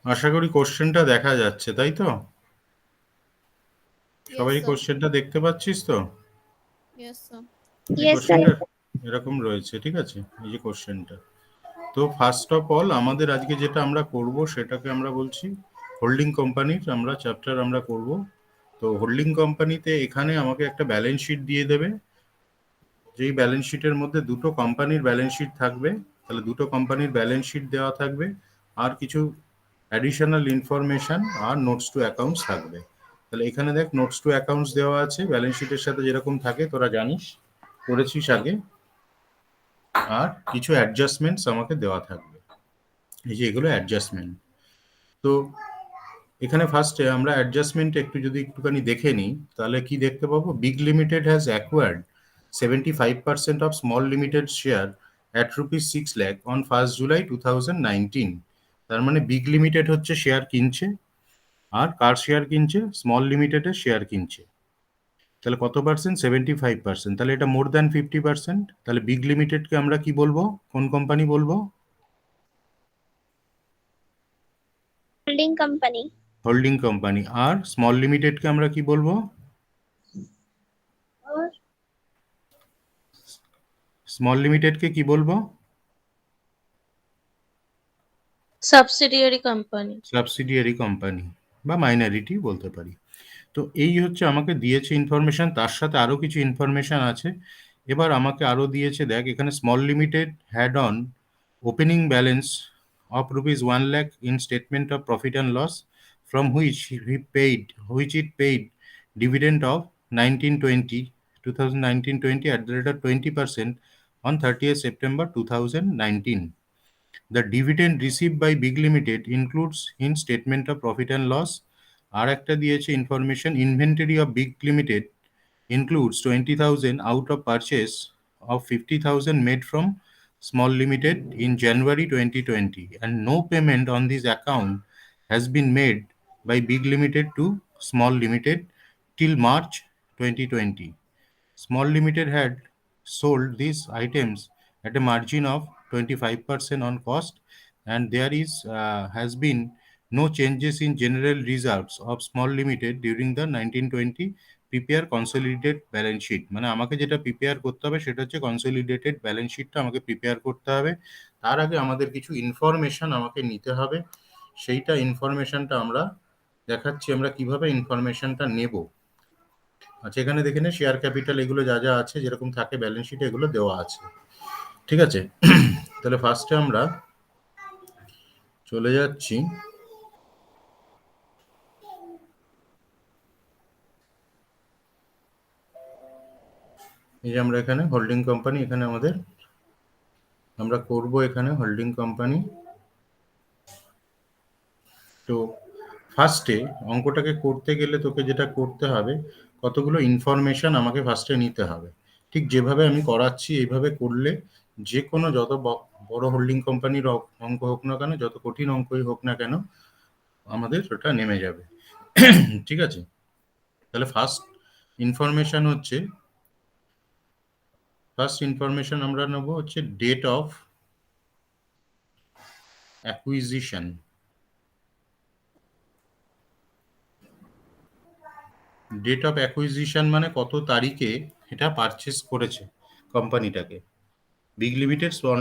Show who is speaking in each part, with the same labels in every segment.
Speaker 1: আশা করি কোশ্চেনটা দেখা যাচ্ছে, তাই তো?
Speaker 2: Yes,
Speaker 1: সবাই
Speaker 2: sir.
Speaker 1: কোশ্চেনটা দেখতে পাচ্ছিস তো?
Speaker 2: Yes, sir.
Speaker 1: এই
Speaker 3: Yes, sir.
Speaker 1: কোশ্চেনটা এরকম রয়েছে, ঠিক আছে? এই যে কোশ্চেনটা, তো ফার্স্ট অফ অল আমাদের আজকে যেটা আমরা করব সেটাকে আমরা বলছি হোল্ডিং কোম্পানির আমরা চ্যাপ্টার আমরা করব। তো হোল্ডিং কোম্পানিতে এখানে আমাকে একটা ব্যালেন্স শিট দিয়ে দেবে, যেই ব্যালেন্স শিটের মধ্যে দুটো কোম্পানির ব্যালেন্স শিট থাকবে। তাহলে দুটো কোম্পানির ব্যালেন্স শিট দেওয়া থাকবে, আর কিছু অ্যাডিশনাল ইনফরমেশন আর নোটস টু অ্যাকাউন্টস থাকবে। তাহলে এখানে দেখ, নোটস টু অ্যাকাউন্টস দেওয়া আছে ব্যালেন্স শিটের সাথে যেরকম থাকে, তোরা জানিস, করেছিস আগে। আর কিছু অ্যাডজাস্টমেন্টস আমাকে দেওয়া থাকবে, এই যে এগুলো অ্যাডজাস্টমেন্ট। তো এখানে ফার্স্টে আমরা অ্যাডজাস্টমেন্ট যদি একটুখানি দেখে নিই, তাহলে কি দেখতে পাবো? Big limited has acquired 75% of small limited share at ₹6 lakh on 1 July 2019। তার মানে বিগ লিমিটেড হচ্ছে শেয়ার কিনছে, আর কার শেয়ার কিনছে? স্মল লিমিটেডের শেয়ার কিনছে। তাহলে কত পার্সেন্ট? 75%। তাহলে এটা মোর দ্যান 50%। তাহলে বিগ লিমিটেডকে আমরা কি বলবো? কোন কোম্পানি বলবো?
Speaker 3: Holding company.
Speaker 1: Holding company. আর স্মল লিমিটেডকে আমরা কি বলবো?
Speaker 3: Or
Speaker 1: স্মল লিমিটেডকে কি বলবো?
Speaker 4: Subsidiary company.
Speaker 1: সাবসিডিয়ারি কোম্পানি বা মাইনরিটি বলতে পারি। তো এই হচ্ছে আমাকে দিয়েছে ইনফরমেশন, তার সাথে আরও কিছু ইনফরমেশন আছে। এবার আমাকে আরও দিয়েছে, দেখ এখানে small limited had on opening balance of ₹1 lakh in statement of profit and loss from which it paid dividend of 2019-20 at the rate of 20% on 30th September 2019. The dividend received by Big Limited includes in statement of profit and loss. আর একটা দিয়েছে information, inventory of big limited includes 20,000 out of purchase of 50,000 made from small limited in January 2020, and no payment on this account has been made by big limited to small limited till March 2020. Small Limited had sold these items at a margin of 25% on cost, and there has been no changes in general reserves of Small Limited during the 1920 prepare consolidated balance sheet. মানে আমাকে যেটা prepare করতে হবে সেটা হচ্ছে consolidated balance শিটটা আমাকে prepare করতে হবে। তার আগে আমাদের কিছু ইনফরমেশন আমাকে নিতে হবে, সেইটা ইনফরমেশনটা আমরা দেখাচ্ছি আমরা কিভাবে ইনফরমেশনটা নেব। আচ্ছা, এখানে দেখে নে শেয়ার ক্যাপিটাল এগুলো যা যা আছে যেরকম থাকে ব্যালেন্স শিটে এগুলো দেওয়া আছে, ঠিক আছে? তাহলে ফার্স্টে আমরা চলে যাচ্ছি এই যে আমরা এখানে হোল্ডিং কোম্পানি, এখানে আমাদের আমরা করব এখানে হোল্ডিং কোম্পানি। তো ফার্স্টে অঙ্কটাকে করতে গেলে তোকে যেটা করতে হবে, কতগুলো ইনফরমেশন আমাকে ফার্স্টে নিতে হবে। ঠিক যেভাবে আমি করাচ্ছি এইভাবে করলে যে কোনো যত বড় হোল্ডিং কোম্পানির অঙ্ক হোক না কেন, যত কঠিন অঙ্কই হোক না কেন, আমাদের ওটা নেমে যাবে, ঠিক আছে? তাহলে ফার্স্ট ইনফরমেশন আমরা নেব হচ্ছে date of acquisition. Date of acquisition মানে কত তারিখে এটা পারচেস করেছে কোম্পানিটাকে। বিগ লিমিটেড স্মল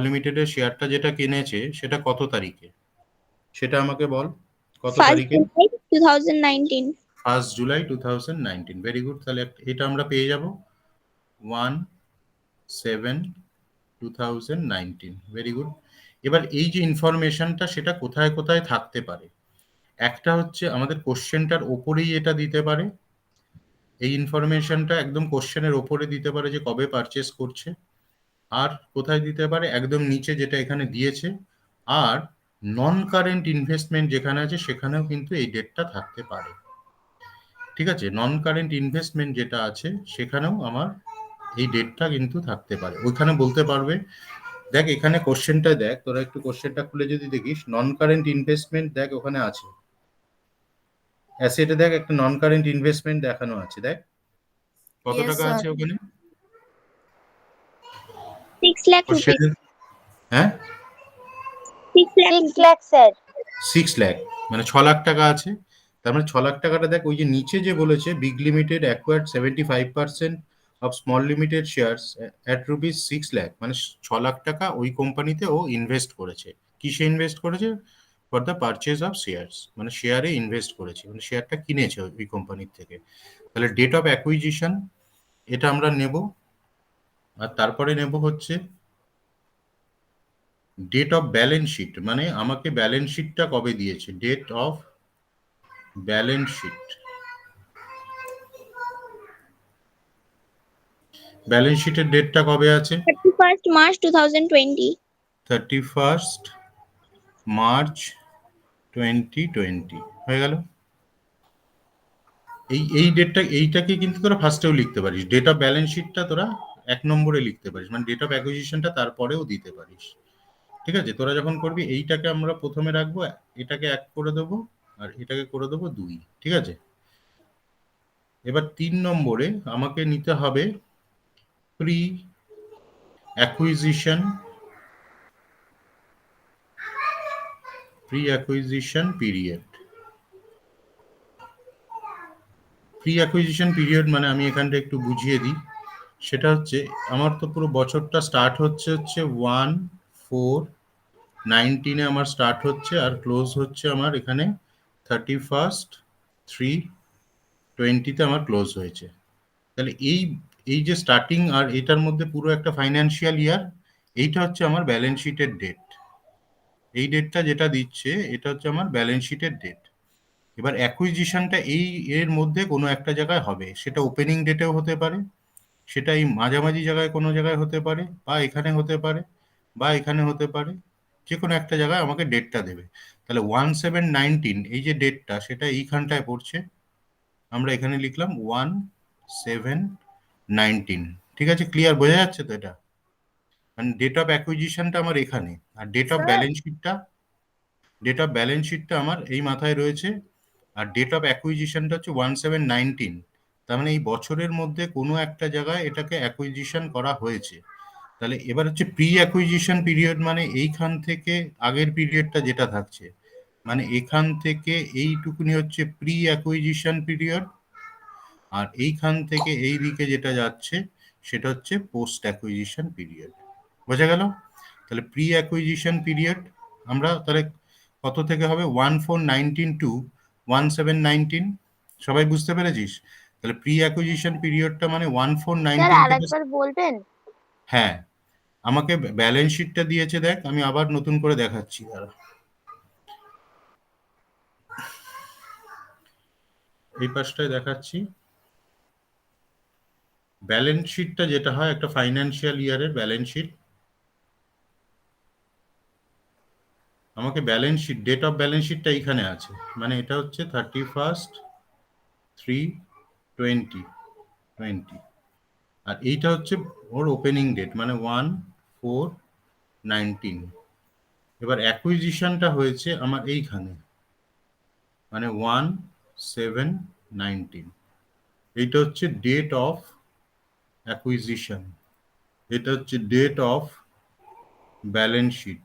Speaker 1: লিমিটেডের শেয়ারটা যেটা কিনেছে সেটা কত তারিখে, সেটা আমাকে বল। কত
Speaker 3: 1st
Speaker 1: তারিখে?
Speaker 3: July 2019.
Speaker 1: 1 জুলাই 2019। Very good. তাহলে এটা আমরা পেয়ে যাব 1/7/2019। Very good. এবার এই যে ইনফরমেশনটা সেটা কোথায় কোথায় থাকতে পারে? একটা হচ্ছে আমাদের কোশ্চেনটার ওপরেই এটা দিতে পারে, এই ইনফরমেশনটা একদম কোশ্চেনের ওপরে দিতে পারে যে কবে পারচেস করছে। আর কোথায় দিতে পারে? একদম নিচে যেটা এখানে দিয়েছে। আর নন কারেন্ট ইনভেস্টমেন্ট যেখানে আছে সেখানেও কিন্তু এই ডেটটা থাকতে পারে, ঠিক আছে? নন কারেন্ট ইনভেস্টমেন্ট যেটা আছে সেখানেও আমার এই ডেটটা কিন্তু থাকতে পারে, ওইখানে বলতে পারবে। দেখ এখানে কোশ্চেনটা দেখ, তোরা একটু কোশ্চেনটা খুলে যদি দেখিস, নন কারেন্ট ইনভেস্টমেন্ট দেখ ওখানে আছে, অ্যাসেটে দেখ একটা নন কারেন্ট ইনভেস্টমেন্ট দেখানো আছে, দেখ কত
Speaker 2: Yes,
Speaker 1: টাকা
Speaker 2: sir.
Speaker 1: আছে ওখানে
Speaker 3: 6 lakh rupees.
Speaker 1: কোশ্চেনের। হ্যাঁ,
Speaker 3: 6 lakh
Speaker 4: 6
Speaker 3: rupees.
Speaker 4: lakh, sir.
Speaker 1: 6 lakh, মানে 6 লাখ টাকা আছে। তার মানে 6 লাখ টাকাটা দেখ, ওই যে নিচে যে বলেছে big limited acquired 75% of small limited shares at rupees 6 lakh, মানে 6 লাখ টাকা ওই কোম্পানিতে ও ইনভেস্ট করেছে। কিসে ইনভেস্ট করেছে? For the purchase of shares, মানে শেয়ারে ইনভেস্ট করেছে, মানে শেয়ারটা কিনেছে ওই কোম্পানির থেকে। তাহলে ডেট অফ অ্যাকুইজিশন এটা আমরা নেব। আর তারপরে নেব হচ্ছে ডেট অফ ব্যালেন্স শিট, মানে আমাকে ব্যালেন্স শিটটা কবে দিয়েছে, date of balance sheet. Balance শিটের ডেটটা কবে আছে?
Speaker 3: 31st March 2020.
Speaker 1: 31st March 2020 হয়ে গেল। এই ডেটটা, এইটাকে কিন্তু তোরা ফার্স্টেও লিখতে পারিস, ডেট অফ ব্যালেন্স শিটটা তোরা 1 নম্বরে লিখতে পারিস, মানে ডেট অফ অ্যাকুইজিশনটা তারপরেও দিতে পারিস। ঠিক আছে, তোরা যখন করবি এইটাকে আমরা প্রথমে রাখবো, এটাকে 1 করে দেবো, আর এটাকে করে দেবো 2। ঠিক আছে, এবার 3 নম্বরে আমাকে নিতে হবে pre acquisition, pre acquisition period. Pre acquisition period মানে আমি এখানটা একটু বুঝিয়ে দিই। সেটা হচ্ছে, আমার তো পুরো বছরটা স্টার্ট হচ্ছে 1/4/19 আমার স্টার্ট হচ্ছে, আর ক্লোজ হচ্ছে আমার এখানে 31st/3/20 আমার ক্লোজ হয়েছে। তাহলে এই এই যে স্টার্টিং আর এটার মধ্যে পুরো একটা ফাইন্যান্সিয়াল ইয়ার, এইটা হচ্ছে আমার ব্যালেন্স শিটের ডেট। এই ডেটটা যেটা দিচ্ছে এটা হচ্ছে আমার ব্যালেন্স শিটের ডেট। এবার অ্যাকুইজিশনটা এই এর মধ্যে কোনো একটা জায়গায় হবে, সেটা ওপেনিং ডেটেও হতে পারে, সেটা এই মাঝামাঝি জায়গায় কোনো জায়গায় হতে পারে, বা এখানে হতে পারে, বা এখানে হতে পারে। যে কোনো একটা জায়গায় আমাকে ডেটটা দেবে। তাহলে 17/19 এই যে ডেটটা, সেটা এইখানটায় পড়ছে। আমরা এখানে লিখলাম 17/19। ঠিক আছে, ক্লিয়ার, বোঝা যাচ্ছে তো এটা? মানে ডেট অফ অ্যাকুইজিশনটা আমার এখানে, আর ডেট অফ ব্যালেন্স শিটটা, ডেট অফ ব্যালেন্স শিটটা আমার এই মাথায় রয়েছে। আর ডেট অফ অ্যাকুইজিশনটা হচ্ছে 17/19। তার মানে এই বছরের মধ্যে কোনো একটা জায়গায় এটাকে অ্যাকুইজিশন করা হয়েছে। তাহলে এবার হচ্ছে প্রি অ্যাকুইজিশন পিরিয়ড, মানে এইখান থেকে আগের পিরিয়ডটা যেটা থাকছে, মানে এখান থেকে এইটুকুনি হচ্ছে প্রি অ্যাকুইজিশন পিরিয়ড, আর এইখান থেকে এই দিকে যেটা যাচ্ছে সেটা হচ্ছে পোস্ট অ্যাকুইজিশন পিরিয়ড। বোঝা গেল? তাহলে প্রি অ্যাকুইজিশন পিরিয়ড আমরা তাহলে কত থেকে হবে, 1/4/19 টু 1/7/19। সবাই বুঝতে পেরেছিস? তাহলে প্রি অ্যাকুইজিশন পিরিয়ডটা মানে
Speaker 2: স্যার
Speaker 1: 1/4/19 থেকে।
Speaker 2: আরেকবার বলবেন?
Speaker 1: হ্যাঁ, আমাকে ব্যালেন্স শিটটা দিয়েছে, দেখ আমি আবার নতুন করে দেখাচ্ছি, দাঁড়া। এই পাশটায় দেখাচ্ছি। ব্যালেন্স শিটটা যেটা হয় একটা ফাইন্যান্সিয়াল ইয়ারের ব্যালেন্স শিট, আমাকে balance sheet, date of balance শিটটা এইখানে আছে, মানে এটা হচ্ছে 31st/3/2020। আর এইটা হচ্ছে ওর ওপেনিং ডেট, মানে 1/4/19। এবার অ্যাকুইজিশনটা হয়েছে আমার এইখানে, মানে 1/7/19। এইটা হচ্ছে ডেট অফ অ্যাকুইজিশন, এটা হচ্ছে ডেট অফ ব্যালেন্স শিট,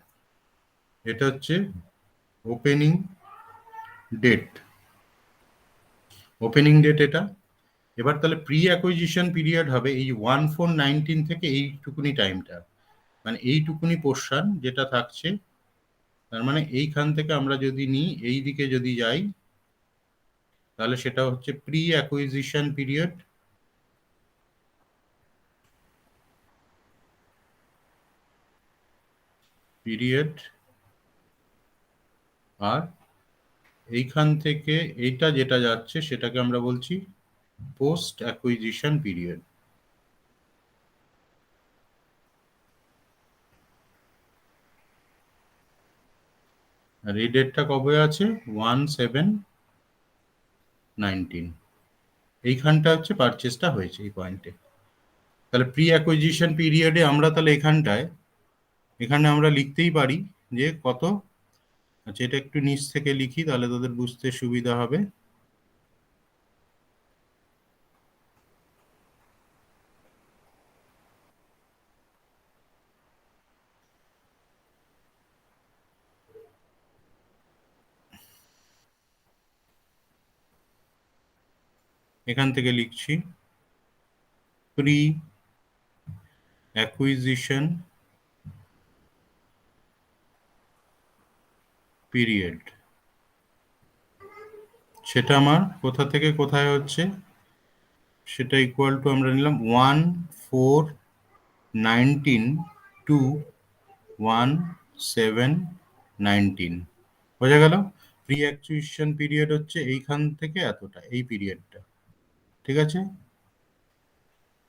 Speaker 1: এটা হচ্ছে ওপেনিং ডেট, ওপেনিং ডেট এটা। এবার তাহলে প্রি অ্যাকুইজিশন পিরিয়ড হবে এই 1/4/19 থেকে এইটুকুনি টাইমটা, মানে এইটুকুনি পোর্শন যেটা থাকছে। তার মানে এইখান থেকে আমরা যদি নিই, এই দিকে যদি যাই, তাহলে সেটা হচ্ছে প্রি অ্যাকুইজিশন পিরিয়ড। পিরিয়ড, আর এইখান থেকে এইটা যেটা যাচ্ছে সেটাকে আমরা বলছি পোস্ট অ্যাকুইজিশন পিরিয়ড। আর এই ডেটটা কবে আছে, 1/7/19। এইখানটা হচ্ছে পারচেসটা হয়েছে এই পয়েন্টে। তাহলে প্রি অ্যাকুইজিশন পিরিয়ডে আমরা তাহলে এখানটায়, এখানে আমরা লিখতেই পারি যে কত। আচ্ছা, এটা একটু নিচ থেকে লিখি তাহলে তোদের বুঝতে সুবিধা হবে। এখান থেকে লিখছি প্রি অ্যাকুইজিশন পিরিয়ড, সেটা আমার কোথা থেকে কোথায় হচ্ছে, সেটা ইকুয়াল টু আমরা নিলাম 1/4/19 টু 1/7/19। বোঝা গেল? প্রি অ্যাকুইজিশন পিরিয়ড হচ্ছে এইখান থেকে এতটা, এই পিরিয়ডটা, ঠিক আছে?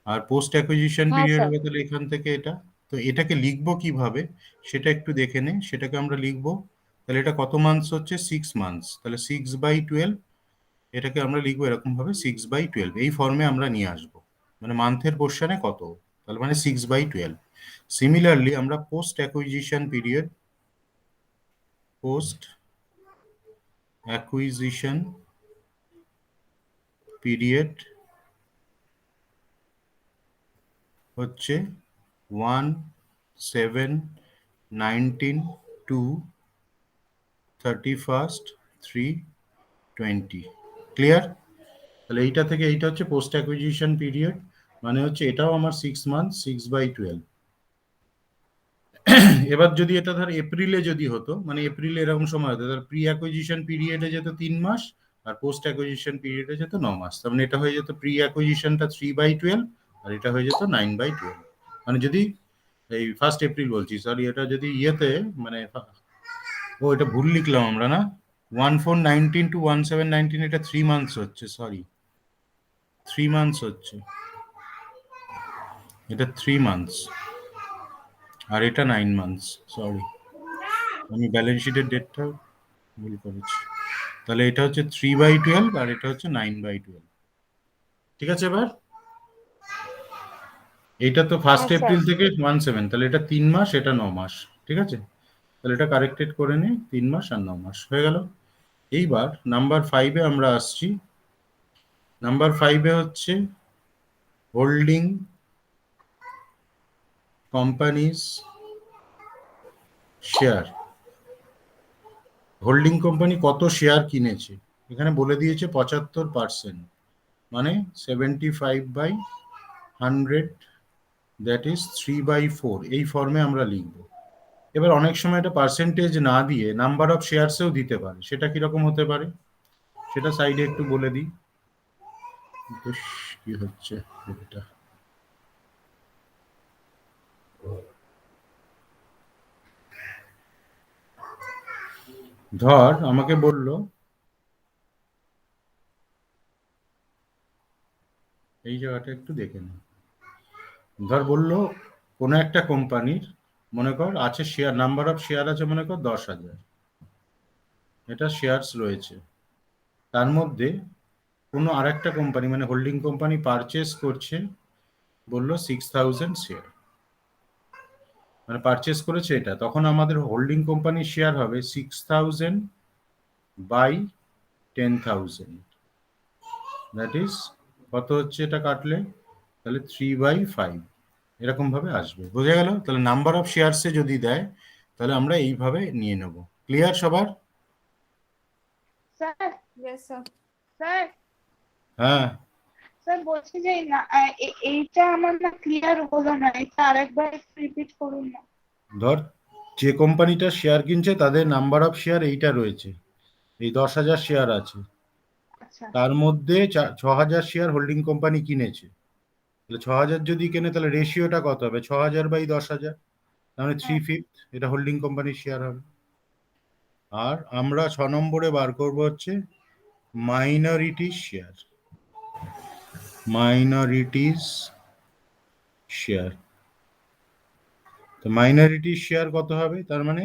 Speaker 1: আর পোস্ট অ্যাকুইজিশন
Speaker 3: হ্যাঁ
Speaker 1: পিরিয়ড
Speaker 3: স্যার।
Speaker 1: হবে তাহলে এখান থেকে এটা। তো এটাকে লিখবো কিভাবে সেটা একটু দেখে নে। সেটাকে আমরা লিখবো, তাহলে এটা কত মান্থস হচ্ছে, 6 মান্থস, তাহলে 6/12। এটাকে আমরা লিখবো এরকম ভাবে 6/12, এই ফর্মে আমরা নিয়ে আসবো, মানে মান্থের পোর্শনে কত, তাহলে মানে 6/12। সিমিলারলি আমরা post acquisition period, post acquisition period হচ্ছে 1/7/19 টু 31st/3/20। ক্লিয়ার? তাহলে এইটা থেকে এইটা হচ্ছে পোস্ট অ্যাকুইজিশন পিরিয়ড, মানে হচ্ছে এটাও আমার 6 মান্থ, 6/12। এবার যদি এটা ধর এপ্রিলে যদি হতো, মানে এপ্রিলে এরকম সময় হতো, তাহলে প্রি অ্যাকুইজিশন পিরিয়ডে যেত 3 মাস, আর পোস্ট অ্যাকুইজিশন পিরিয়ডে যেত 9 মাস। তার মানে এটা হয়ে যেত প্রি অ্যাকুইজিশনটা 3/12, আর এটা হয়ে যেত 9/12। মানে যদি এই 1st এপ্রিল বলছি, সরি, এটা যদি ইয়েতে মানে ও এটা ভুল লিখলাম আমরা, না, 1/4/19 টু 1/7/19, এটা 3 মান্থস হচ্ছে, সরি, 3 মান্থস হচ্ছে, এটা 3 মান্থস, আর এটা 9 মান্থস, সরি, আমি ব্যালেন্স শিটের ডেটটা ভুল করেছি। তাহলে এটা হচ্ছে 3/12 আর এটা হচ্ছে 9/12। ঠিক আছে? এবার এটা তো ফার্স্ট
Speaker 3: হ্যাঁ স্যার।
Speaker 1: এপ্রিল থেকে 1/7, তাহলে এটা 3 মাস, এটা 9 মাস। ঠিক আছে? তাহলে এটা কারেক্টেড করে নি, 3 মাস আর 9 মাস হয়ে গেল। এইবার নাম্বার 5-এ আমরা আসছি। নাম্বার 5-এ হচ্ছে holding companies share. Holding company কত শেয়ার কিনেছে, এখানে বলে দিয়েছে 75%, মানে 75/100, দ্যাট ইজ 3/4, এই ফর্মে আমরা লিখবো। এবার অনেক সময় এটা পার্সেন্টেজ না দিয়ে নাম্বার অফ শেয়ারসেও দিতে পারে, সেটা কিরকম হতে পারে সেটা সাইডে একটু বলে দিই। বেশ, কি হচ্ছে এটা, ধর আমাকে বলল, এই জায়গাটা একটু দেখে নে। ধর বলল কোনো একটা কোম্পানির, মনে কর আছে শেয়ার, নাম্বার অফ শেয়ার আছে মনে কর 10,000, এটা শেয়ারস রয়েছে। তার মধ্যে কোনো আরেকটা কোম্পানি মানে হোল্ডিং কোম্পানি পারচেস করছে, বললো 6,000 শেয়ার, মানে পারচেস করেছে এটা, তখন আমাদের হোল্ডিং কোম্পানির শেয়ার হবে 6,000/10,000, দ্যাট ইজ কত হচ্ছে এটা কাটলে, তাহলে 3/5, এরকম ভাবে আসবে। বোঝা গেল? তাহলে নাম্বার অফ শেয়ারসে যদি দেয় তাহলে আমরা এইভাবে নিয়ে নেব। ক্লিয়ার সবার?
Speaker 2: স্যার। Yes sir. স্যার।
Speaker 1: হ্যাঁ,
Speaker 2: স্যার বলছি যে না, এইটা আমার না ক্লিয়ার হলো না, এটা আরেকবার রিপিট করুন না।
Speaker 1: ধর যে কোম্পানিটা শেয়ার কিনছে তাদের নাম্বার অফ শেয়ার এইটা রয়েছে, এই 10,000 শেয়ার আছে,
Speaker 2: আচ্ছা।
Speaker 1: তার মধ্যে 6,000 শেয়ার হোল্ডিং কোম্পানি কিনেছে। তাহলে 6,000 যদি কেনে তাহলে রেশিওটা কত হবে, 6,000/10,000, তাহলে থ্রি
Speaker 2: হ্যাঁ।
Speaker 1: ফিফথ এটা হোল্ডিং কোম্পানির শেয়ার হবে। আর আমরা 6 নম্বরে বার করব হচ্ছে মাইনরিটি শেয়ার, মাইনরিটিস শেয়ার। তো মাইনরিটি শেয়ার কত হবে, তার মানে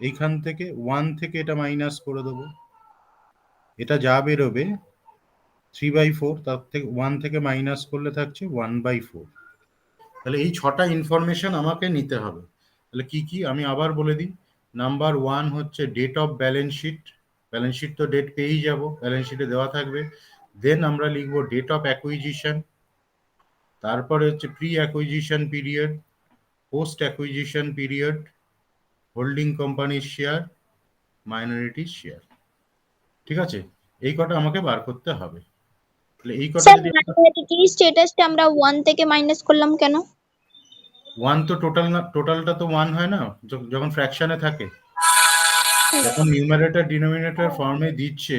Speaker 1: এইখান থেকে 1 থেকে এটা মাইনাস করে দেবো, এটা যা বেরোবে 3/4, তার থেকে 1 থেকে মাইনাস করলে থাকছে 1/4। তাহলে এই 6টা ইনফরমেশন আমাকে নিতে হবে। তাহলে কি কি আমি আবার বলে দিই। নাম্বার 1 হচ্ছে date of balance sheet, balance sheet তো ডেট পেয়েই যাব, ব্যালেন্স শিটে দেওয়া থাকবে। দেন আমরা লিখবো ডেট অফ অ্যাকুইজিশন, তারপরে হচ্ছে pre acquisition period, post acquisition period, holding কোম্পানির শেয়ার, মাইনরিটি শেয়ার। ঠিক আছে? এই কটা আমাকে বার করতে হবে। তাহলে এই কটা
Speaker 3: স্যার
Speaker 1: যদি
Speaker 3: মাইনরিটি স্ট্যাটাসটা আমরা 1 থেকে মাইনাস করলাম কেন?
Speaker 1: 1 তো টোটাল না, টোটালটা তো 1 হয় না যখন ফ্র্যাকশনে থাকে। যখন নিউমারেটর ডিনোমিনেটর ফর্মে দিচ্ছে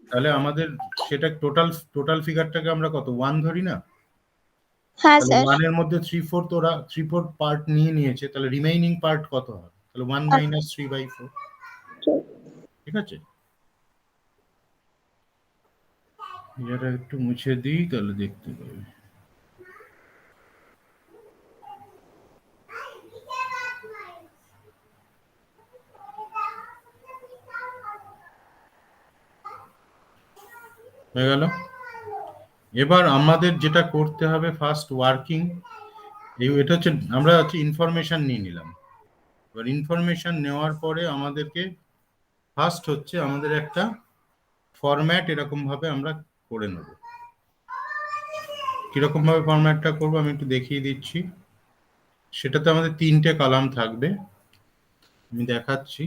Speaker 1: তাহলে আমাদের সেটা টোটাল ফিগারটাকে আমরা কত 1 ধরি না?
Speaker 3: হ্যাঁ
Speaker 1: তাহলে
Speaker 3: স্যার।
Speaker 1: 1 এর মধ্যে 3/4 ওরা 3/4 পার্ট নিয়ে নিয়েছে, তাহলে রিমেইনিং পার্ট কত হবে? তাহলে 1 মাইনাস 3/4। ঠিক আছে, এটা একটু মুছে দিই তাহলে দেখতে পাবে। হয়ে গেল। এবার আমাদের যেটা করতে হবে ফার্স্ট ওয়ার্কিং, এটা হচ্ছে আমরা হচ্ছে ইনফরমেশন নিয়ে নিলাম। এবার ইনফরমেশন নেওয়ার পরে আমাদেরকে ফার্স্ট হচ্ছে আমাদের একটা ফরম্যাট এরকম ভাবে আমরা করে নেব। কিরকম ভাবে ফরম্যাটটা করবো আমি একটু দেখিয়ে দিচ্ছি। সেটাতে আমাদের 3টে কলাম থাকবে, আমি দেখাচ্ছি।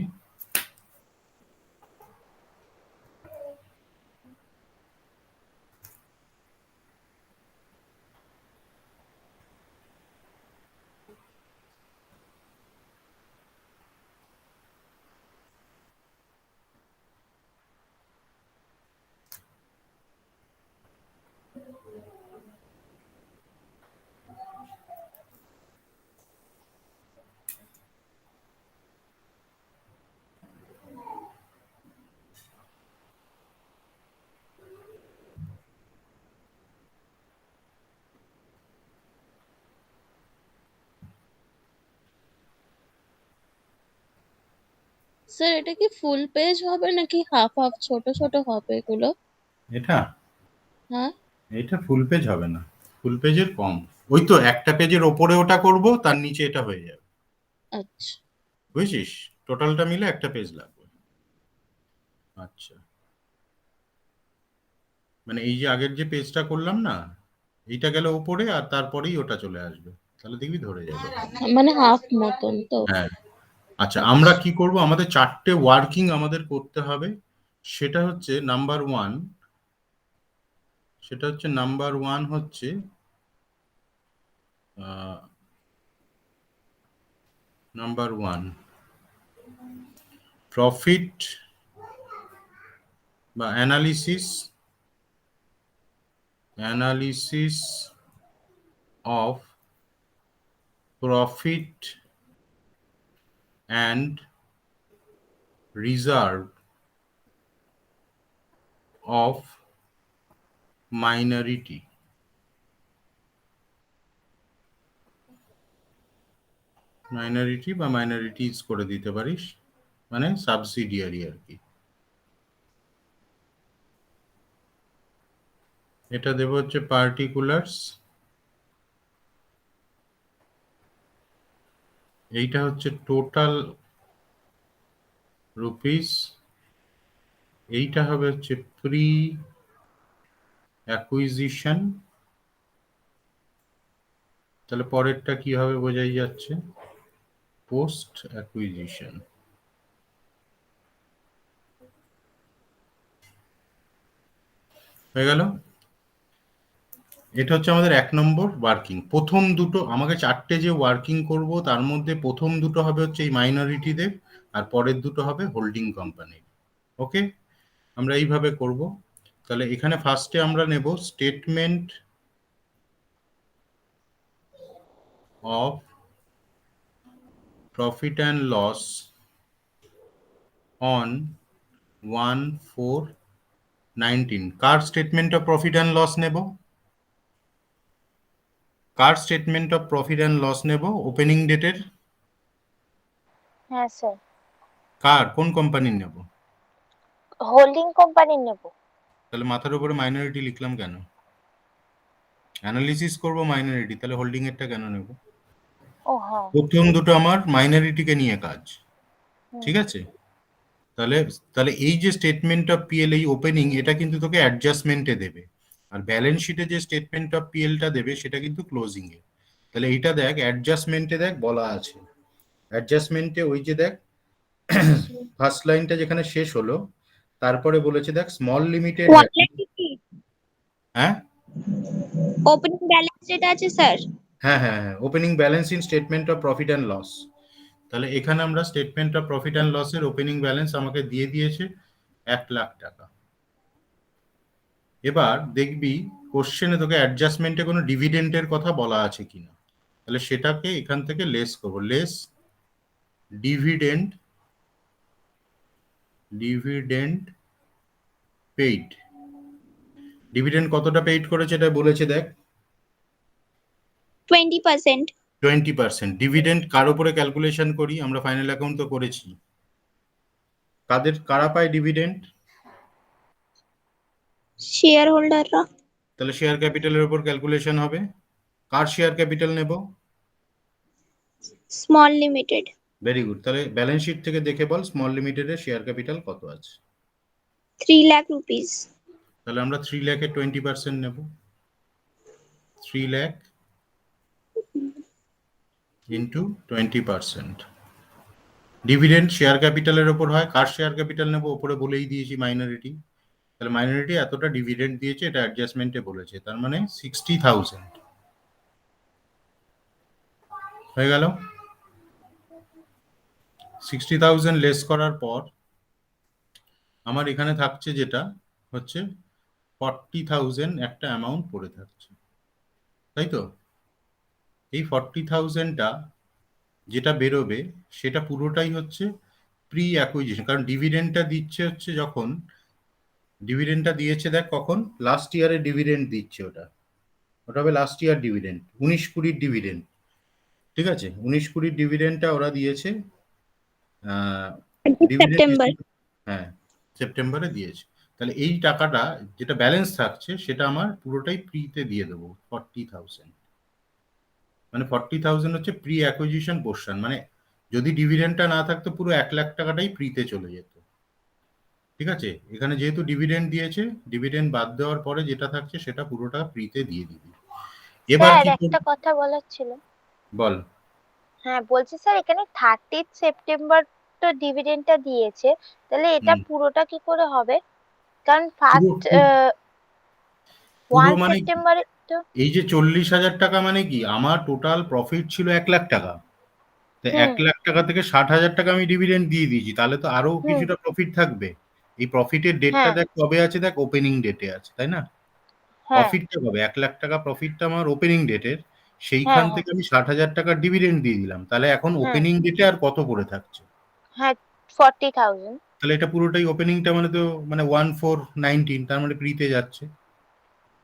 Speaker 4: স্যার এটা কি ফুল পেজ হবে নাকি হাফ হাফ ছোট ছোট হবে এগুলো?
Speaker 1: এটা
Speaker 4: হ্যাঁ।
Speaker 1: এটা ফুল পেজ হবে না, ফুল পেজের কম। ওই তো একটা পেজের ওপরে ওটা করব, তার নিচে এটা হয়ে যাবে।
Speaker 4: আচ্ছা।
Speaker 1: বুঝছিস, টোটালটা মিলে একটা পেজ লাগবে। আচ্ছা, মানে এই যে আগের যে পেজটা করলাম না, এইটা গেল উপরে আর তারপরেই ওটা চলে আসবে, তাহলে দেখবি ধরে যাবে।
Speaker 4: মানে হাফ মতন তো?
Speaker 1: হ্যাঁ। আচ্ছা, আমরা কি করব, আমাদের 4টে ওয়ার্কিং আমাদের করতে হবে। সেটা হচ্ছে নাম্বার 1, হচ্ছে নাম্বার 1 প্রফিট বা analysis of profit and reserve of minority. Minority বা মাইনরিটিজ করে দিতে পারিস, মানে সাবসিডিয়ারি আর কি। এটা দেব হচ্ছে পার্টিকুলার্স, এইটা হচ্ছে টোটাল রুপিস, এইটা হবে হচ্ছে প্রি অ্যাকুইজিশন। তাহলে পরেরটা কি হবে বোঝাই যাচ্ছে, পোস্ট অ্যাকুইজিশন। হয়ে গেল। এটা হচ্ছে আমাদের 1 নম্বর ওয়ার্কিং। প্রথম দুটো, আমাকে 4টে যে ওয়ার্কিং করব তার মধ্যে প্রথম দুটো হবে হচ্ছে এই মাইনরিটিদের, আর পরের দুটো হবে হোল্ডিং কোম্পানি। ওকে, আমরা এইভাবে করব। তাহলে এখানে ফার্স্টে আমরা নেব statement of profit and loss on 1/4/19। কার statement of profit and loss নেব? ওপেনিং ডেটের?
Speaker 5: হ্যাঁ স্যার,
Speaker 1: কোন কোম্পানির নেব?
Speaker 5: হোল্ডিং কোম্পানির নেব।
Speaker 1: তাহলে মাথার উপরে মাইনরিটি লিখলাম কেন? অ্যানালিসিস করব মাইনরিটি, তাহলে হোল্ডিং এরটা কেন নেব?
Speaker 5: ও হ্যাঁ।
Speaker 1: প্রথম দুটো আমার মাইনরিটিকে নিয়ে কাজ,
Speaker 5: হুম।
Speaker 1: ঠিক আছে? তাহলে তাহলে এই যে স্টেটমেন্ট অফ পিএল, এই ওপেনিং, এটা কিন্তু তোকে অ্যাডজাস্টমেন্টে দেবে। আর ব্যালেন্স শিটে যে স্টেটমেন্ট অফ পিএলটা দেবে সেটা কিন্তু ক্লোজিং এ। তাহলে এইটা দেখ, অ্যাডজাস্টমেন্টে দেখ বলা আছে, অ্যাডজাস্টমেন্টে ওই যে দেখ ফার্স্ট লাইনটা যেখানে শেষ হলো, তারপরে বলেছে দেখ স্মল লিমিটেড।
Speaker 3: 190
Speaker 1: হ্যাঁ
Speaker 3: ওপেনিং ব্যালেন্স যেটা আছে স্যার,
Speaker 1: হ্যাঁ হ্যাঁ হ্যাঁ, opening balance in statement of profit and loss. তাহলে এখানে আমরা স্টেটমেন্ট অফ প্রফিট অ্যান্ড লসের ওপেনিং ব্যালেন্স আমাকে দিয়ে দিয়েছে 1,00,000 টাকা। এবার দেখবি কোশ্চেনে তোকে অ্যাডজাস্টমেন্টে কোনো ডিভিডেন্টের কথা বলা আছে কিনা, তাহলে সেটাকে এখান থেকে লেস করবো, less dividend, dividend paid. Dividend কতটা পেইড করেছে এটা বলেছে দেখ,
Speaker 3: 20%।
Speaker 1: 20%। ডিভিডেন্ড কার উপরে ক্যালকুলেশন করি আমরা? ফাইনাল অ্যাকাউন্ট তো করেছি, কারা পায় ডিভিডেন্ড?
Speaker 3: শেয়ার হোল্ডাররা।
Speaker 1: তাহলে শেয়ার ক্যাপিটালের উপর ক্যালকুলেশন হবে। কার শেয়ার ক্যাপিটাল নেব?
Speaker 3: Small limited.
Speaker 1: Very good. তাহলে ব্যালেন্স শিট থেকে দেখে বল স্মল লিমিটেডের শেয়ার ক্যাপিটাল কত আছে।
Speaker 3: 3 লাখ রুপিস।
Speaker 1: তাহলে আমরা 3 লাখের 20% নেব, 3 লাখ ইন্টু 20%। ডিভিডেন্ড শেয়ার ক্যাপিটালের ওপর হয়, কার শেয়ার ক্যাপিটাল নেব ওপরে বলেই দিয়েছি, মাইনরিটি। তাহলে মাইনরিটি এতটা ডিভিডেন্ড দিয়েছে, এটা অ্যাডজাস্টমেন্টে বলেছে, তার মানে 60,000 হয়ে গেল। 60,000 লেস করার পর আমার এখানে থাকছে যেটা হচ্ছে 40,000 একটা অ্যামাউন্ট পড়ে থাকছে, তাই তো? এই 40,000টা যেটা বেরোবে সেটা পুরোটাই হচ্ছে প্রি অ্যাকুইজিশন, কারণ ডিভিডেন্ডটা দিচ্ছে হচ্ছে যখন, ডিভিডেন্ডটা দিয়েছে দেখ কখন, লাস্ট ইয়ারের ডিভিডেন্ড দিচ্ছে, ওটা ওটা হবে লাস্ট ইয়ার ডিভিডেন্ড, 19-20 ডিভিডেন্ড। ঠিক আছে, 19-20 ডিভিডেন্ডটা ওরা দিয়েছে, ডিভিডেন্ড,
Speaker 3: সেপ্টেম্বর।
Speaker 1: হ্যাঁ সেপ্টেম্বরে দিয়েছে। তাহলে এই টাকাটা যেটা ব্যালেন্স থাকছে সেটা আমার পুরোটাই প্রিতে দিয়ে দেবো 40,000। মানে 40,000 হচ্ছে প্রি অ্যাকুইজিশন পোর্শন, মানে যদি ডিভিডেন্ডটা না থাকতো পুরো 1,00,000 টাকাটাই প্রিতে চলে যেত। ঠিক আছে, এখানে যেহেতু ডিভিডেন্ড দিয়েছে, ডিভিডেন্ড বাদ দেওয়ার পরে যেটা থাকছে সেটা পুরোটা প্রিতে দিয়ে দিবি। এবার
Speaker 5: স্যার
Speaker 1: কি
Speaker 5: একটা কথা বলার ছিল।
Speaker 1: বল।
Speaker 5: হ্যাঁ বলছি স্যার, এখানে 30 সেপ্টেম্বর তো ডিভিডেন্ডটা দিয়েছে, তাহলে এটা
Speaker 1: হুম,
Speaker 5: পুরোটা কি করে হবে? কারণ
Speaker 1: পুরো
Speaker 5: ফার্স্ট
Speaker 1: পুরো
Speaker 5: 1
Speaker 1: মানে কি?
Speaker 5: সেপ্টেম্বরে তো
Speaker 1: এই যে 40,000 টাকা মানে কি, আমার টোটাল প্রফিট ছিল 1,00,000 টাকা, তো
Speaker 5: হুম
Speaker 1: 1,00,000 টাকা থেকে 60,000 টাকা আমি ডিভিডেন্ড দিয়ে দিয়েছি, তাহলে তো আরো
Speaker 5: হুম
Speaker 1: কিছুটা প্রফিট থাকবে। এই প্রফিটের ডেটটা
Speaker 5: হ্যাঁ
Speaker 1: দেখ কবে আছে, দেখ ওপেনিং ডেটে আছে, তাই না?
Speaker 5: হ্যাঁ
Speaker 1: প্রফিটটা কবে, 1,00,000 টাকা প্রফিটটা আমার ওপেনিং ডেটের,
Speaker 5: হ্যাঁ
Speaker 1: সেইখান
Speaker 5: হ্যাঁ
Speaker 1: থেকে আমি 60,000 টাকার ডিভিডেন্ড দিয়ে দিলাম, তাহলে এখন
Speaker 5: হ্যাঁ
Speaker 1: ওপেনিং ডেটে আর কত পড়ে থাকছে?
Speaker 5: হ্যাঁ 40,000।
Speaker 1: তাহলে এটা পুরোটাই ওপেনিংটা মানে তো মানে 1419, তার মানে প্রিতে যাচ্ছে।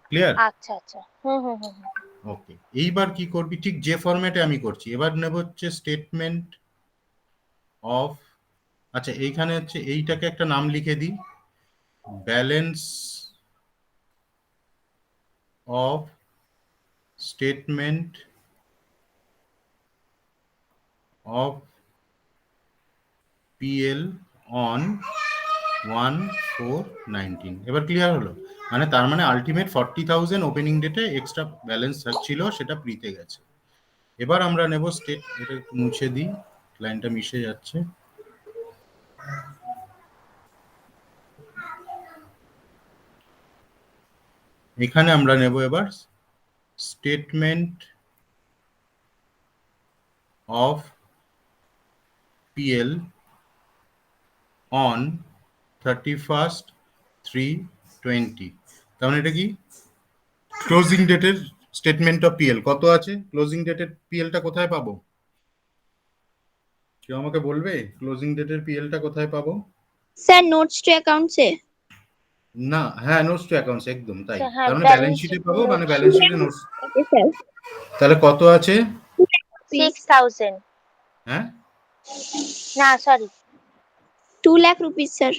Speaker 1: ক্লিয়ার?
Speaker 5: আচ্ছা আচ্ছা হুম হুম হুম হুম।
Speaker 1: ওকে, এইবার কি করবি ঠিক যে ফরম্যাটে আমি করছি, এবার নেব হচ্ছে স্টেটমেন্ট অফ, আচ্ছা এইখানে হচ্ছে এইটাকে একটা নাম লিখে দিই, balance of statement of PL on 1/4/19। এবার ক্লিয়ার হলো? মানে তার মানে আলটিমেট 40,000 ওপেনিং ডেটে এক্সট্রা ব্যালেন্স ছিল, সেটা প্রিতে গেছে। এবার আমরা নেব স্টেট, এটা একটু মুছে দিই, লাইনটা মিশে যাচ্ছে। এখানে আমরা নেব এবার স্টেটমেন্ট অফ পিএল অন 31/3/20। তার মানে এটা কি, ক্লোজিং ডেটের স্টেটমেন্ট অফ পিএল কত আছে, ক্লোজিং ডেটের পিএলটা কোথায় পাবো? কেউ আমাকে বলবে ক্লোজিং ডেটের পিএলটা কোথায় পাবো?
Speaker 3: স্যার নোটস টু অ্যাকাউন্টসে।
Speaker 1: না, হ্যাঁ নোটস টু অ্যাকাউন্টস, একদম তাই।
Speaker 5: আচ্ছা হ্যাঁ
Speaker 1: তার মানে ব্যালেন্স
Speaker 5: ব্যালেন্স
Speaker 1: শিটে
Speaker 5: শিট
Speaker 1: পাবো, মানে
Speaker 5: নোটস।
Speaker 1: ব্যালেন্স শিটে নোটস।
Speaker 3: Okay sir.
Speaker 1: তাহলে কত আছে?
Speaker 5: 6,000।
Speaker 1: হ্যাঁ
Speaker 5: না sorry
Speaker 3: 2 lakh rupees sir.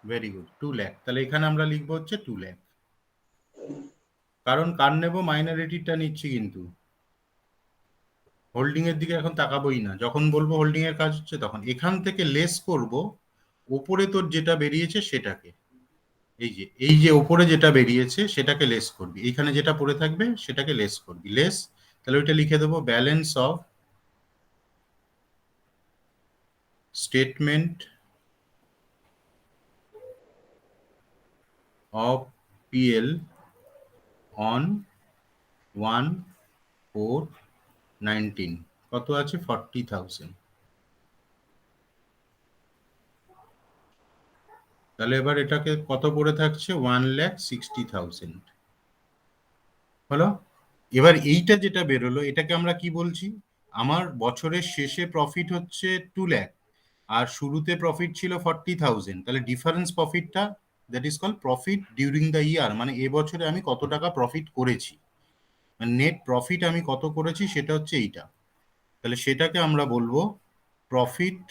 Speaker 1: Very good, 2 lakh. তাহলে এখানে আমরা লিখবো হচ্ছে 2 লাখ, কারণ কার নেবো, মাইনরিটিটা নিচ্ছি, কিন্তু হোল্ডিং এর দিকে এখন তাকাবোই না, যখন বলবো হোল্ডিং এর কাজ হচ্ছে তখন এখান থেকে লেস করব ওপরে তোর যেটা বেরিয়েছে সেটাকে, এই যে ওপরে যেটা বেরিয়েছে সেটাকে লেস করবি, এইখানে যেটা পড়ে থাকবে সেটাকে লেস করবি, লেস। তাহলে ওইটা লিখে দেবো balance of statement of PL on 1/4/19 কত আছে 40,000। তাহলে এবার এটাকে কত পড়ে থাকছে 1,60,000 হলো। এবার এইটা যেটা বেরোলো এটাকে আমরা কি বলছি, আমার বছরের শেষে প্রফিট হচ্ছে 2 লাখ আর শুরুতে প্রফিট ছিল 40,000, তাহলে ডিফারেন্স প্রফিটটা that is call profit during the year, মানে এবছরে আমি কত টাকা প্রফিট করেছি, মানে নেট প্রফিট আমি কত করেছি সেটা হচ্ছে এইটা। তাহলে সেটাকে আমরা বলবো profit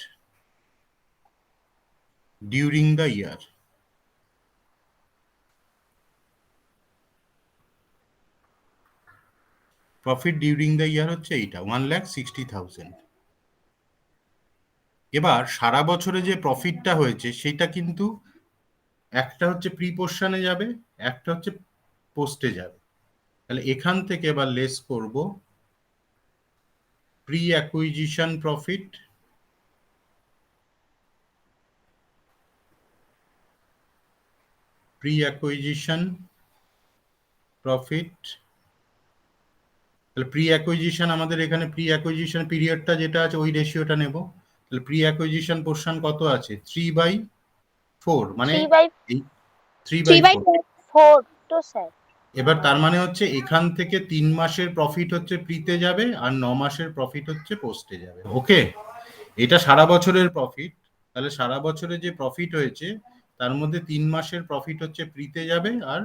Speaker 1: during the year. Profit during the ইয়ার হচ্ছে এইটা 1,60,000। এবার সারা বছরে যে প্রফিটটা হয়েছে সেটা কিন্তু একটা হচ্ছে প্রি পোর্শনে যাবে, একটা হচ্ছে পোস্টে যাবে। তাহলে এখান থেকে এবার লেস করব pre acquisition profit, pre acquisition profit. তাহলে প্রি অ্যাকুইজিশন আমাদের এখানে প্রি অ্যাকুইজিশন পিরিয়ডটা যেটা আছে ওই রেশিওটা নেব। তাহলে প্রি অ্যাকুইজিশন পোর্শন কত আছে 3/4, মানে 3/4।
Speaker 5: 4 তো স্যার।
Speaker 1: এবার তার মানে হচ্ছে এখান থেকে 3 মাসের প্রফিট হচ্ছে প্রিতে যাবে আর 9 মাসের প্রফিট হচ্ছে পোস্টে যাবে। ওকে, এটা সারা বছরের প্রফিট। তাহলে সারা বছরে যে প্রফিট হয়েছে তার মধ্যে 3 মাসের প্রফিট হচ্ছে প্রিতে যাবে আর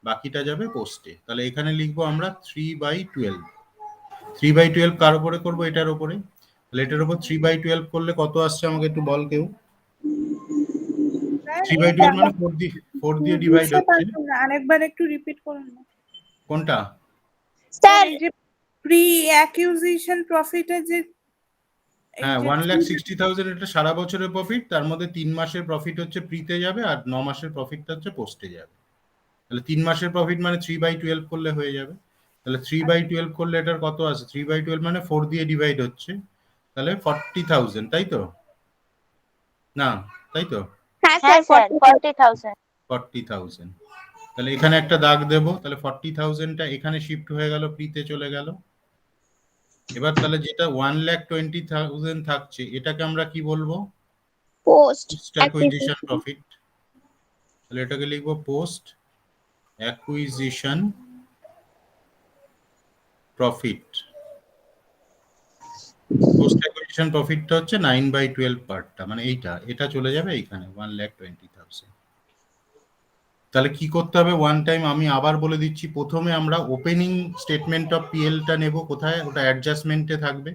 Speaker 1: বাকিটা যাবে পোস্টে। তাহলে এখানে লিখবো আমরা 3/12। 3/12 কার উপরে করবো, এটার উপরে। তাহলে এটার উপর 3/12 করলে কত আসছে আমাকে একটু বল কেউ। 3/12 মানে 4 দিয়ে ডিভাইড
Speaker 2: বুঝতে
Speaker 1: হচ্ছে।
Speaker 2: পারলাম না, আরেকবার একটু রিপিট করুন না।
Speaker 1: কোনটা?
Speaker 3: স্যার
Speaker 2: এই যে প্রি অ্যাকুইজিশন প্রফিটের যে
Speaker 1: হ্যাঁ 1,60,000 এটা সারা বছরের প্রফিট, তার মধ্যে 3 মাসের প্রফিট হচ্ছে প্রিতে যাবে আর 9 মাসের প্রফিটটা হচ্ছে পোস্টে যাবে। তাহলে 3 মাসের প্রফিট মানে 3/12 করলে হয়ে যাবে। তাহলে 3/12 করলে এটার কত আছে 3/12 মানে 4 দিয়ে ডিভাইড হচ্ছে, তাহলে 40,000 তাই তো? না তাই তো?
Speaker 3: হ্যাঁ
Speaker 5: হ্যাঁ
Speaker 3: স্যার
Speaker 5: স্যার 40,000।
Speaker 1: 40,000। তাহলে এখানে একটা দাগ দেবো, তাহলে 40,000টা এখানে শিফট হয়ে গেল, প্রিতে চলে গেল। এবার তাহলে যেটা 1,20,000 থাকছে এটাকে আমরা কি বলবো,
Speaker 3: পোস্ট
Speaker 1: পোস্ট অ্যাকুইজিশন প্রফিট। তাহলে এটাকে লিখবো post acquisition profit. Post acquisition প্রফিটটা হচ্ছে 9/12 পার্টটা, মানে এটা চলে যাবে এইখানে 1,20,000। তাহলে কি করতে হবে ওয়ান টাইম আমি আবার বলে দিচ্ছি। প্রথমে আমরা ওপেনিং স্টেটমেন্ট অফ পিএলটা নেব, কোথায়, ওটা অ্যাডজাস্টমেন্টে থাকবে,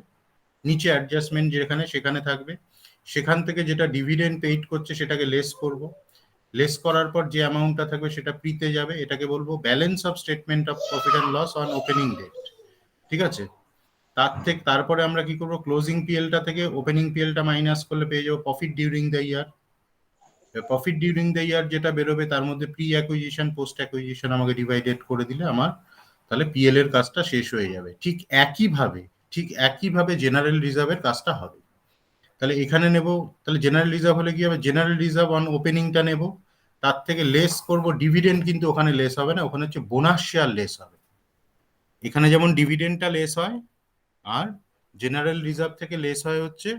Speaker 1: নিচে অ্যাডজাস্টমেন্ট যেখানে সেখানে থাকবে। সেখান থেকে যেটা ডিভিডেন্ড পেইড করছে সেটাকে লেস করব। লেস করার পর যে অ্যামাউন্টটা থাকবে সেটা প্রিতে যাবে, এটাকে বলবো balance of statement of profit and loss on opening date. ঠিক আছে, তারপরে আমরা কি করব, ক্লোজিং পিএলটা থেকে ওপেনিং পিএলটা মাইনাস করলে পেয়ে যাবো profit during the year. Profit during the ইয়ার যেটা বেরোবে তার মধ্যে প্রি অ্যাকুইজিশন পোস্ট অ্যাকুইজিশন আমাকে ডিভাইডেড করে দিলে আমার তাহলে পিএল এর কাজটা শেষ হয়ে যাবে। ঠিক একইভাবে জেনারেল রিজার্ভের কাজটা হবে। তাহলে এখানে নেব, তাহলে জেনারেল রিজার্ভ হলে কি হবে, জেনারেল রিজার্ভ অন ওপেনিংটা নেব, তার থেকে লেস করব ডিভিডেন্ড, কিন্তু ওখানে লেস হবে না, ওখানে হচ্ছে বোনাস শেয়ার লেস হবে। এখানে যেমন ডিভিডেন্ডটা লেস হয় আর জেনারেল রিজার্ভ থেকে লেস হয় হচ্ছে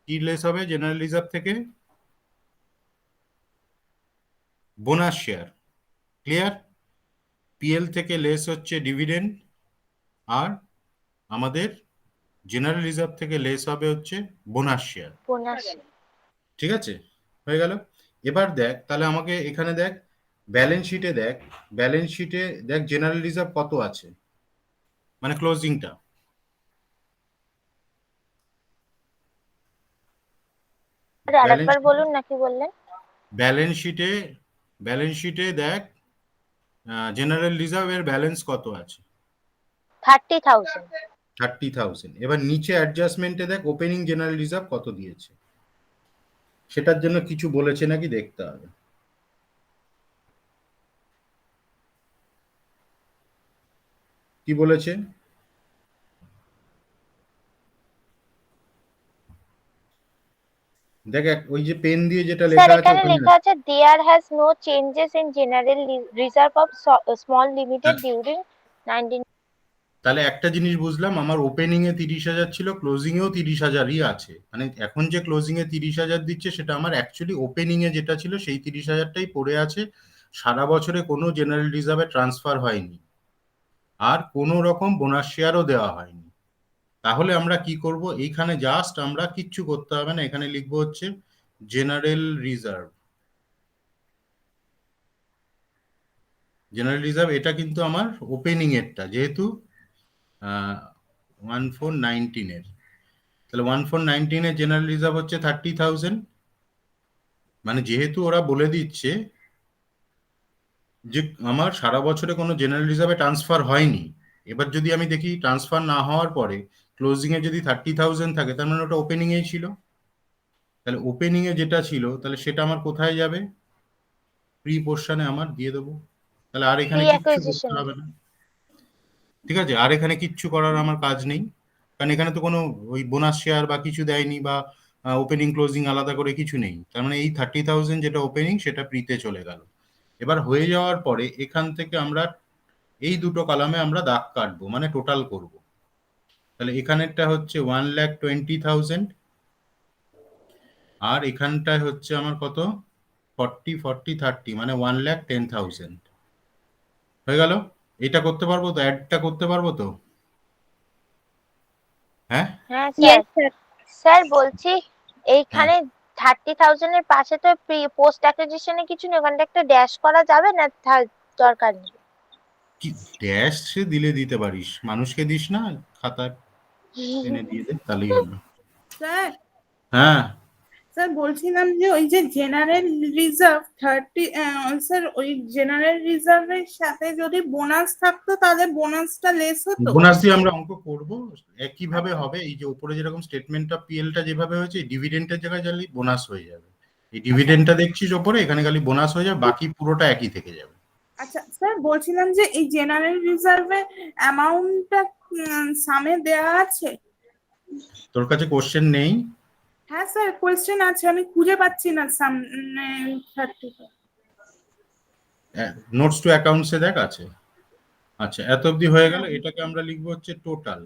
Speaker 1: কি লেস হবে জেনারেল রিজার্ভ থেকে, বোনাস শেয়ার। ক্লিয়ার? পিএল থেকে লেস হচ্ছে ডিভিডেন্ড আর আমাদের জেনারেল রিজার্ভ থেকে লেস হবে হচ্ছে বোনাস শেয়ার।
Speaker 5: বোনাস।
Speaker 1: ঠিক আছে, হয়ে গেল। এবার দেখ তাহলে আমাকে এখানে দেখ ব্যালেন্স শিটে দেখ, ব্যালেন্স শিটে দেখ জেনারেল রিজার্ভ কত আছে, মানে ক্লোজিংটা।
Speaker 5: আরেকবার বলুন না কি বললেন।
Speaker 1: ব্যালেন্স শিটে দেখ জেনারেল রিজার্ভের ব্যালেন্স কত আছে
Speaker 5: 30,000।
Speaker 1: 30,000। এবার নিচে অ্যাডজাস্টমেন্টে দেখ ওপেনিং জেনারেল রিজার্ভ কত দিয়েছে, সেটার জন্য কিছু বলেছে নাকি দেখতে হবে। কি বলেছে, দেখ ওই যে পেন দিয়ে যেটা
Speaker 5: স্যার
Speaker 1: লেখা আছে
Speaker 5: এখানে
Speaker 1: ওখানে
Speaker 5: লেখা আছে there has no changes in general reserve of small limited during 19।
Speaker 1: তাহলে একটা জিনিস বুঝলাম, আমার ওপেনিং এ 30,000 ছিল, ক্লোজিং এও 30,000ই আছে। মানে এখন যে ক্লোজিং এ 30,000 দিচ্ছে সেটা আমার অ্যাকচুয়ালি ওপেনিং এ যেটা ছিল সেই 30,000টাই পড়ে আছে। সারা বছরে কোনো জেনারেল রিজার্ভে ট্রান্সফার হয়নি, আর কোনো রকম বোনাস শেয়ারও দেওয়া হয়নি। তাহলে আমরা কি করব, এইখানে জাস্ট আমরা কিচ্ছু করতে হবে না, এখানে লিখবো হচ্ছে জেনারেল রিজার্ভ। জেনারেল রিজার্ভ এটা কিন্তু আমার ওপেনিং এরটা, যেহেতু 1419 এর, তাহলে 1419 এর জেনারেল রিজার্ভ হচ্ছে 30,000। মানে যেহেতু ওরা বলে দিচ্ছে যে আমার সারা বছরে কোনো জেনারেল রিজার্ভে ট্রান্সফার হয়নি, এবার যদি আমি দেখি ট্রান্সফার না হওয়ার পরে ক্লোজিং এ যদি 30,000 থাকে, তার মানে ওটা ওপেনিং এই ছিল। তাহলে ওপেনিং এ যেটা ছিল তাহলে সেটা আমার কোথায় যাবে, প্রি পোর্শনে আমার দিয়ে দেবো। তাহলে আর এখানে
Speaker 5: প্রি
Speaker 1: কিচ্ছু করতে
Speaker 5: অ্যাকুইজিশন।
Speaker 1: হবে না, ঠিক আছে? আর এখানে কিচ্ছু করার আমার কাজ নেই, কারণ এখানে তো কোনো ওই বোনাস শেয়ার বা কিছু দেয়নি, বা ওপেনিং ক্লোজিং আলাদা করে কিছু নেই। তার মানে এই 30,000 যেটা ওপেনিং সেটা প্রিতে চলে গেল। এবার হয়ে যাওয়ার পরে এখান থেকে আমরা এই দুটো কলামে আমরা দাগ কাটবো, মানে টোটাল করব। তাহলে এখানেরটা হচ্ছে 1,20,000, আর এখানটায় হচ্ছে আমার কত, 40 40 30, মানে 1,10,000 হয়ে গেল। এটা করতে পারবো তো, অ্যাডটা করতে পারবো তো? হ্যাঁ
Speaker 5: হ্যাঁ
Speaker 3: ইয়েস
Speaker 5: স্যার।
Speaker 3: স্যার।
Speaker 5: স্যার বলছি
Speaker 1: হ্যাঁ,
Speaker 5: এইখানে 30,000 এর পাশে তো পোস্ট অ্যাকুইজিশনে কিছু নেই, ওখানে একটা ড্যাশ করা যাবে না? দরকার নেই।
Speaker 1: কি ড্যাশ সে দিলে দিতে পারিস, মানুষকে দিস না, খাতা এনে দিয়ে দে তাহলেই হলো।
Speaker 2: স্যার
Speaker 1: হ্যাঁ,
Speaker 2: স্যার বলছিলাম যে ওই যে জেনারেল রিজার্ভ 30, স্যার ওই জেনারেল রিজার্ভের সাথে যদি বোনাস থাকতো তাহলে বোনাসটা লেস হতো।
Speaker 1: বোনাস দিয়ে আমরা অঙ্ক করব, একইভাবে হবে। এই যে উপরে যেরকম স্টেটমেন্ট অফ পিএলটা যেভাবে হয়েছে, ডিভিডেন্টের জায়গায় খালি বোনাস হয়ে যাবে। এই ডিভিডেন্টটা দেখছিস ওপরে, এখানে খালি বোনাস হয়ে যাবে, বাকি পুরোটা একই থেকে যাবে।
Speaker 2: আচ্ছা স্যার বলছিলাম যে এই জেনারেল রিজার্ভের অ্যামাউন্টটা সামে দেওয়া আছে?
Speaker 1: তোর কাছে কোশ্চেন নেই?
Speaker 2: হ্যাঁ স্যার কোয়েশ্চেন আছে, আমি খুঁজে পাচ্ছি না সামনে 30।
Speaker 1: নোটস টু অ্যাকাউন্টসে দেখ আছে। আচ্ছা, এত অবধি হয়ে গেল। এটাকে আমরা লিখবো হচ্ছে টোটাল।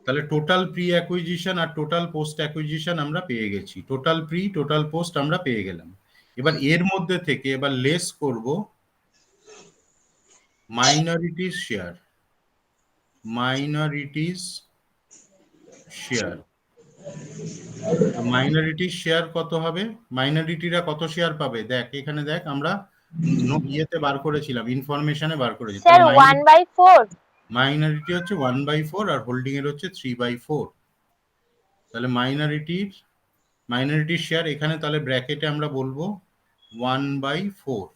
Speaker 1: তাহলে টোটাল প্রি অ্যাকুইজিশন আর টোটাল পোস্ট অ্যাকুইজিশন আমরা পেয়ে গেছি। টোটাল প্রি টোটাল পোস্ট আমরা পেয়ে গেলাম। এবার এর মধ্যে থেকে এবার লেস করব মাইনরিটিস শেয়ার। মাইনরিটিস শেয়ার, তো মাইনরিটিস শেয়ার কত হবে? মাইনরিটিরা কত শেয়ার পাবে দেখ, এখানে দেখ, আমরা ইয়েতে বার করেছিলাম, ইনফরমেশনে বার করেছি।
Speaker 5: স্যার
Speaker 1: তাহলে
Speaker 5: 1/4।
Speaker 1: মাইনরিটি হচ্ছে 1/4 আর হোল্ডিং এর হচ্ছে 3/4। তাহলে মাইনরিটির শেয়ার এখানে তাহলে ব্র্যাকেটে আমরা বলবো 1/4।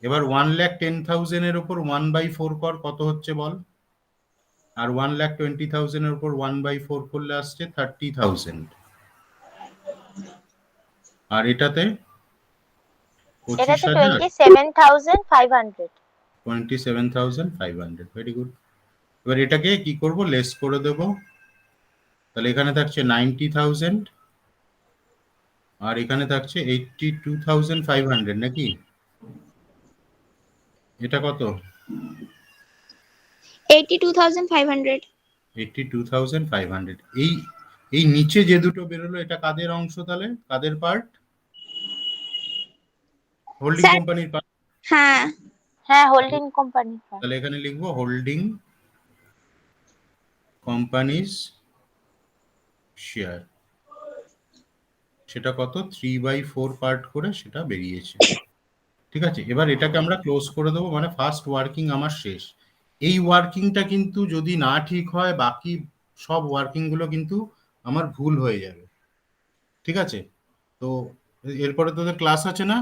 Speaker 1: এবার 1,10,000 এর উপর 1/4 কর, কত হচ্ছে বল? আর 1,20,000 এর উপর 1/4 করলে আসছে 30,000। আর এটাতে
Speaker 5: এটাতে
Speaker 1: 25,000,
Speaker 5: 27,500।
Speaker 1: 27,500। Very good. এবার এটাকে কি করব, লেস করে দেব। তাহলে এখানে থাকছে 90,000, আর এখানে থাকছে 82,500 নাকি? এটা কত?
Speaker 3: 82,500।
Speaker 1: 82,500। এই এই নিচে যে দুটো বেরোলো এটা কাদের অংশ, তাহলে কাদের পার্ট? হোল্ডিং
Speaker 3: স্যার
Speaker 1: কোম্পানির পার্ট।
Speaker 3: হ্যাঁ।
Speaker 5: হ্যাঁ হোল্ডিং কোম্পানি।
Speaker 1: তাহলে এখানে লিখবো হোল্ডিং কোম্পানিজ শেয়ার। সেটা কত? 3/4 পার্ট করে সেটা বেরিয়েছে। ঠিক আছে, এবার এটাকে আমরা ক্লোজ করে দেবো, মানে ফার্স্ট ওয়ার্কিং আমার শেষ। এই ওয়ার্কিংটা কিন্তু যদি না ঠিক হয়, বাকি সব ওয়ার্কিং গুলো কিন্তু আমার ভুল হয়ে যাবে। ঠিক আছে, তো এরপরে তোদের ক্লাস আছে না?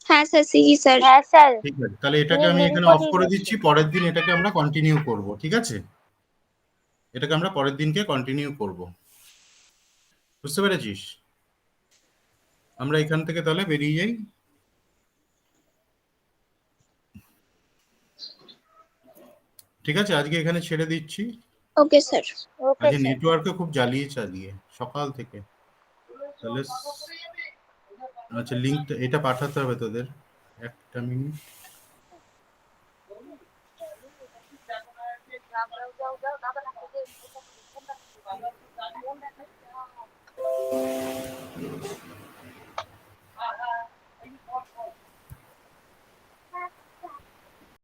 Speaker 3: হ্যাঁ স্যার, সিজি স্যার।
Speaker 5: হ্যাঁ স্যার।
Speaker 1: ঠিক আছে, তাহলে এটাকে
Speaker 5: উনি
Speaker 1: আমি এখানে
Speaker 5: লিঙ্কও
Speaker 1: অফ
Speaker 5: দিয়ে
Speaker 1: করে
Speaker 5: দিচ্ছেন।
Speaker 1: দিচ্ছি, পরের দিন এটাকে আমরা কন্টিনিউ করব। ঠিক আছে, এটাকে আমরা পরের দিনকে কন্টিনিউ করব। বুঝতে পেরেছিস? আমরা এখান থেকে তাহলে বেরিয়ে যাই। ঠিক আছে, আজকে এখানে ছেড়ে দিচ্ছি।
Speaker 3: Okay sir.
Speaker 5: ওকে
Speaker 1: আজকে
Speaker 5: স্যার।
Speaker 1: নেটওয়ার্কে খুব জ্বালিয়েছে আজকে সকাল থেকে। তাহলে আচ্ছা লিঙ্কটা এটা পাঠাতে হবে তোদের, একটা মিনিট।